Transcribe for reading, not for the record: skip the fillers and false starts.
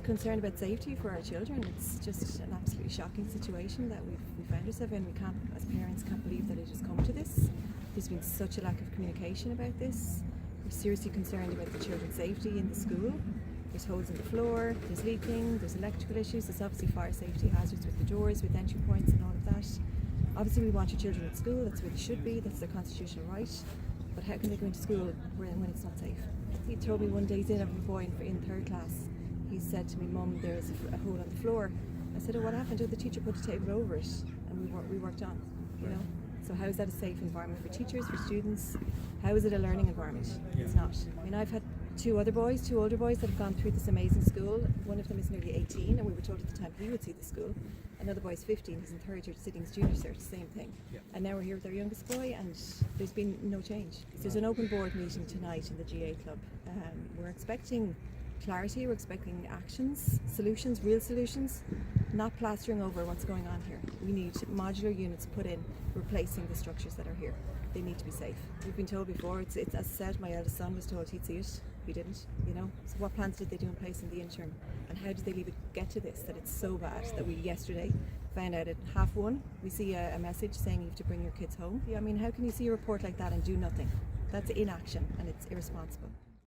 concerned about safety for our children. It's just an absolutely shocking situation that we found ourselves in. We can't, as parents, can't believe that it has come to this. There's been such a lack of communication about this. We're seriously concerned about the children's safety in the school. There's holes in the floor, there's leaking, there's electrical issues, there's obviously fire safety hazards with the doors, with entry points and all of that. Obviously we want your children at school, that's where they should be, that's their constitutional right. But how can they go into school when it's not safe? He told me one day, he's in a boy in third class, he said to me, Mum, there's a hole on the floor. I said, oh, what happened? Oh, the teacher put a table over it and we worked on, you know. So how is that a safe environment for teachers, for students? How is it a learning environment? It's not. I mean, I've had two older boys that have gone through this amazing school. One of them is nearly 18 and we were told at the time he would see the school. Another boy is 15, he's in third year sitting his junior cert, same thing. And now we're here with our youngest boy and there's been no change. There's an open board meeting tonight in the GA club. We're expecting clarity, we're expecting actions, solutions, real solutions, not plastering over what's going on here. We need modular units put in, replacing the structures that are here. They need to be safe. We've been told before, it's as I said, my eldest son was told he'd see it. He didn't, you know. So what plans did they do in place in the interim? And how did they leave it get to this, that it's so bad that we yesterday found out at 1:30 we see a message saying you have to bring your kids home. Yeah, I mean, how can you see a report like that and do nothing? That's inaction and it's irresponsible.